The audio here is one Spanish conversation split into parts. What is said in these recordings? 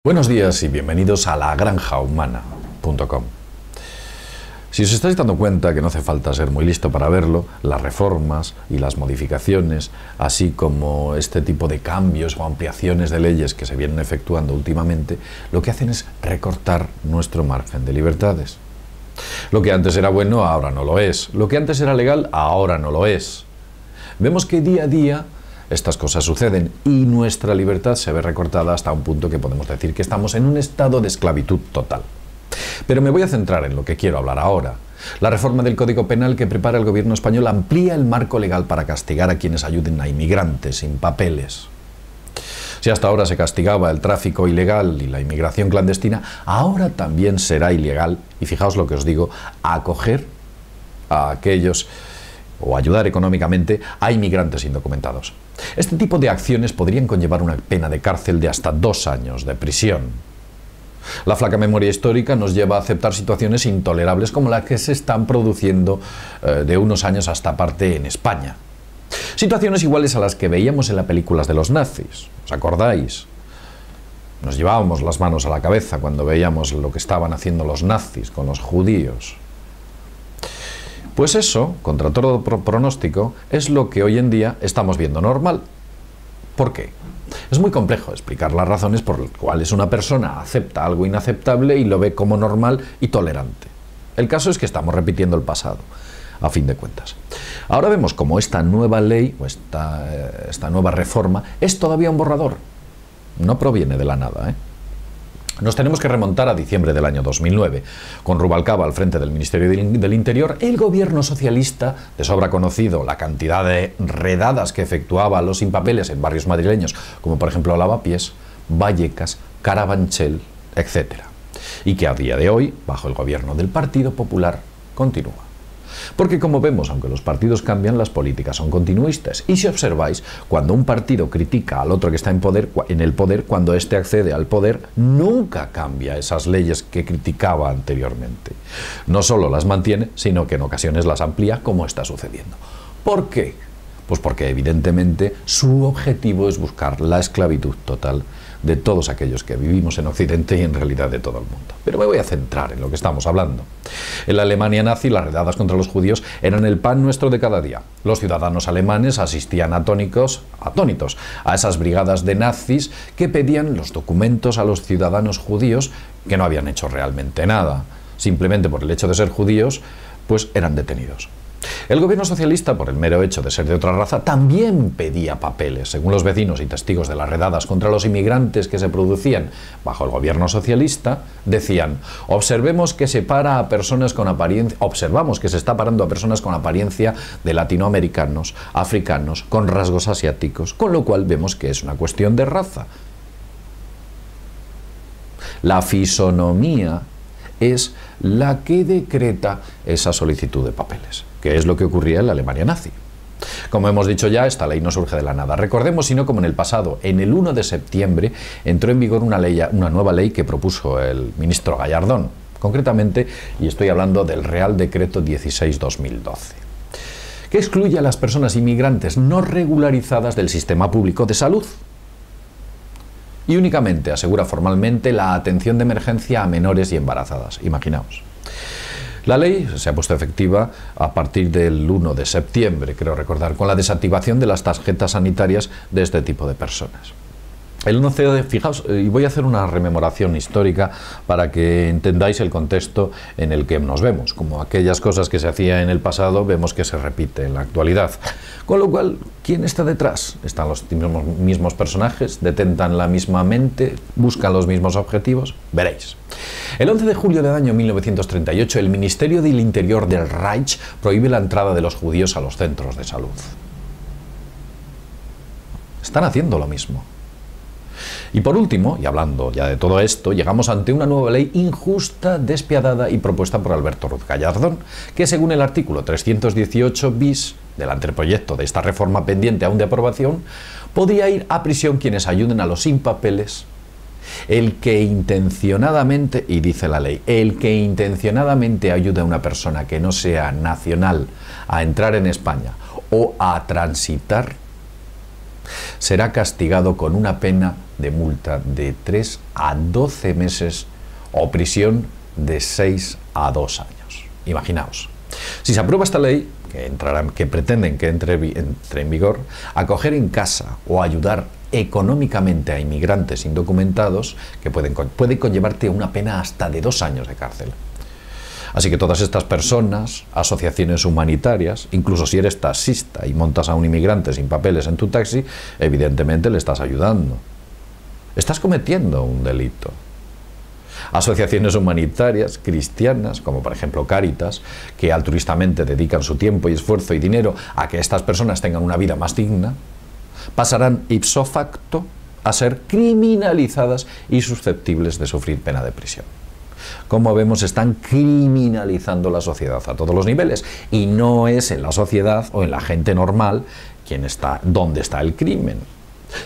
Buenos días y bienvenidos a lagranjahumana.com. Si os estáis dando cuenta que no hace falta ser muy listo para verlo, las reformas y las modificaciones, así como este tipo de cambios o ampliaciones de leyes que se vienen efectuando últimamente, lo que hacen es recortar nuestro margen de libertades. Lo que antes era bueno, ahora no lo es. Lo que antes era legal, ahora no lo es. Vemos que día a día estas cosas suceden y nuestra libertad se ve recortada hasta un punto que podemos decir que estamos en un estado de esclavitud total. Pero me voy a centrar en lo que quiero hablar ahora. La reforma del Código Penal que prepara el gobierno español amplía el marco legal para castigar a quienes ayuden a inmigrantes sin papeles. Si hasta ahora se castigaba el tráfico ilegal y la inmigración clandestina, ahora también será ilegal, y fijaos lo que os digo, acoger a aquellos o ayudar económicamente a inmigrantes indocumentados. Este tipo de acciones podrían conllevar una pena de cárcel de hasta 2 años de prisión. La flaca memoria histórica nos lleva a aceptar situaciones intolerables como las que se están produciendo de unos años a esta parte en España. Situaciones iguales a las que veíamos en las películas de los nazis, ¿os acordáis? Nos llevábamos las manos a la cabeza cuando veíamos lo que estaban haciendo los nazis con los judíos. Pues eso, contra todo pronóstico, es lo que hoy en día estamos viendo normal. ¿Por qué? Es muy complejo explicar las razones por las cuales una persona acepta algo inaceptable y lo ve como normal y tolerante. El caso es que estamos repitiendo el pasado, a fin de cuentas. Ahora vemos cómo esta nueva ley, o esta nueva reforma, es todavía un borrador. No proviene de la nada, Nos tenemos que remontar a diciembre del año 2009. Con Rubalcaba al frente del Ministerio del Interior, el gobierno socialista, de sobra conocido la cantidad de redadas que efectuaba a los sin papeles en barrios madrileños, como por ejemplo Lavapiés, Vallecas, Carabanchel, etc. Y que a día de hoy, bajo el gobierno del Partido Popular, continúa. Porque como vemos, aunque los partidos cambian, las políticas son continuistas. Y si observáis, cuando un partido critica al otro que está en el poder, cuando éste accede al poder, nunca cambia esas leyes que criticaba anteriormente. No solo las mantiene, sino que en ocasiones las amplía, como está sucediendo. ¿Por qué? Pues porque evidentemente su objetivo es buscar la esclavitud total de todos aquellos que vivimos en Occidente y en realidad de todo el mundo. Pero me voy a centrar en lo que estamos hablando. En la Alemania nazi, las redadas contra los judíos eran el pan nuestro de cada día. Los ciudadanos alemanes asistían atónitos a esas brigadas de nazis que pedían los documentos a los ciudadanos judíos que no habían hecho realmente nada. Simplemente por el hecho de ser judíos, pues eran detenidos. El gobierno socialista, por el mero hecho de ser de otra raza, también pedía papeles. Según los vecinos y testigos de las redadas contra los inmigrantes que se producían bajo el gobierno socialista, decían: observamos que se está parando a personas con apariencia de latinoamericanos, africanos, con rasgos asiáticos, con lo cual vemos que es una cuestión de raza. La fisonomía es la que decreta esa solicitud de papeles, que es lo que ocurría en la Alemania nazi. Como hemos dicho ya, esta ley no surge de la nada. Recordemos, sino como en el pasado, en el 1 de septiembre, entró en vigor una nueva ley que propuso el ministro Gallardón, concretamente, y estoy hablando del Real Decreto 16/2012, que excluye a las personas inmigrantes no regularizadas del sistema público de salud y únicamente asegura formalmente la atención de emergencia a menores y embarazadas. Imaginaos. La ley se ha puesto efectiva a partir del 1 de septiembre, creo recordar, con la desactivación de las tarjetas sanitarias de este tipo de personas. El 11 de, fijaos, y voy a hacer una rememoración histórica para que entendáis el contexto en el que nos vemos. Como aquellas cosas que se hacían en el pasado, vemos que se repite en la actualidad. Con lo cual, ¿quién está detrás? ¿Están los mismos personajes? ¿Detentan la misma mente? ¿Buscan los mismos objetivos? Veréis. El 11 de julio del año 1938, el Ministerio del Interior del Reich prohíbe la entrada de los judíos a los centros de salud. Están haciendo lo mismo. Y por último, y hablando ya de todo esto, llegamos ante una nueva ley injusta, despiadada y propuesta por Alberto Ruiz Gallardón, que según el artículo 318 bis del anteproyecto de esta reforma pendiente aún de aprobación, podría ir a prisión quienes ayuden a los sin papeles. El que intencionadamente, y dice la ley, el que intencionadamente ayude a una persona que no sea nacional a entrar en España o a transitar, será castigado con una pena de multa de 3 a 12 meses o prisión de 6 a 2 años. Imaginaos. Si se aprueba esta ley, que pretenden que entre en vigor, acoger en casa o ayudar económicamente a inmigrantes indocumentados, que puede conllevarte una pena hasta de 2 años de cárcel. Así que todas estas personas, asociaciones humanitarias, incluso si eres taxista y montas a un inmigrante sin papeles en tu taxi, evidentemente le estás ayudando. Estás cometiendo un delito. Asociaciones humanitarias cristianas, como por ejemplo Cáritas, que altruistamente dedican su tiempo y esfuerzo y dinero a que estas personas tengan una vida más digna, pasarán ipso facto a ser criminalizadas y susceptibles de sufrir pena de prisión. Como vemos, están criminalizando la sociedad a todos los niveles, y no es en la sociedad o en la gente normal donde está el crimen.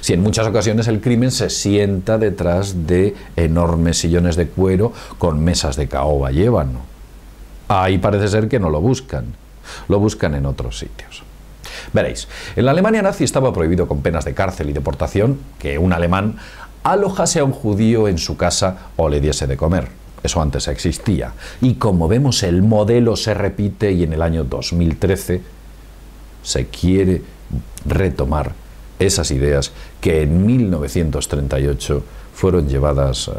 Si en muchas ocasiones el crimen se sienta detrás de enormes sillones de cuero con mesas de caoba y ébano. Ahí parece ser que no lo buscan en otros sitios. Veréis, en la Alemania nazi estaba prohibido con penas de cárcel y deportación que un alemán alojase a un judío en su casa o le diese de comer. Eso antes existía. Y como vemos, el modelo se repite y en el año 2013 se quiere retomar esas ideas que en 1938 fueron llevadas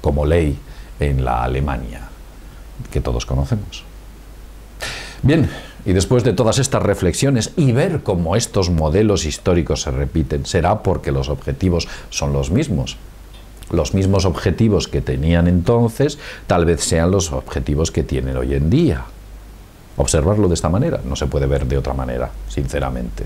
como ley en la Alemania que todos conocemos. Bien, y después de todas estas reflexiones y ver cómo estos modelos históricos se repiten, será porque los objetivos son los mismos. Los mismos objetivos que tenían entonces tal vez sean los objetivos que tienen hoy en día. Observarlo de esta manera, no se puede ver de otra manera, sinceramente.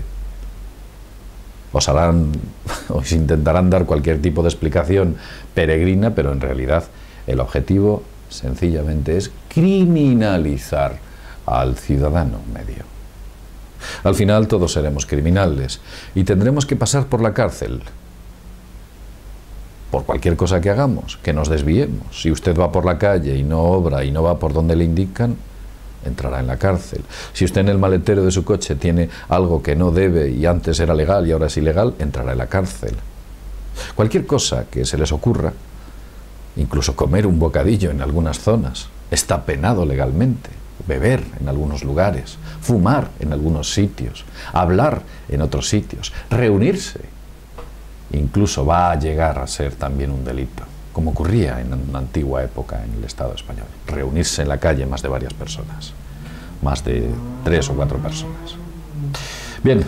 Os intentarán dar cualquier tipo de explicación peregrina, pero en realidad el objetivo sencillamente es criminalizar al ciudadano medio. Al final todos seremos criminales y tendremos que pasar por la cárcel. Por cualquier cosa que hagamos, que nos desviemos. Si usted va por la calle y no obra y no va por donde le indican, entrará en la cárcel. Si usted en el maletero de su coche tiene algo que no debe y antes era legal y ahora es ilegal, entrará en la cárcel. Cualquier cosa que se les ocurra, incluso comer un bocadillo en algunas zonas, está penado legalmente. Beber en algunos lugares, fumar en algunos sitios, hablar en otros sitios, reunirse, incluso va a llegar a ser también un delito, como ocurría en una antigua época en el Estado español. Reunirse en la calle más de varias personas, más de 3 o 4 personas. Bien,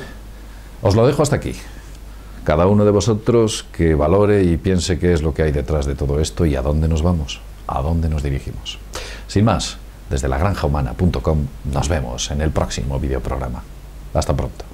os lo dejo hasta aquí. Cada uno de vosotros que valore y piense qué es lo que hay detrás de todo esto y a dónde nos vamos, a dónde nos dirigimos. Sin más, desde lagranjahumana.com nos vemos en el próximo videoprograma. Hasta pronto.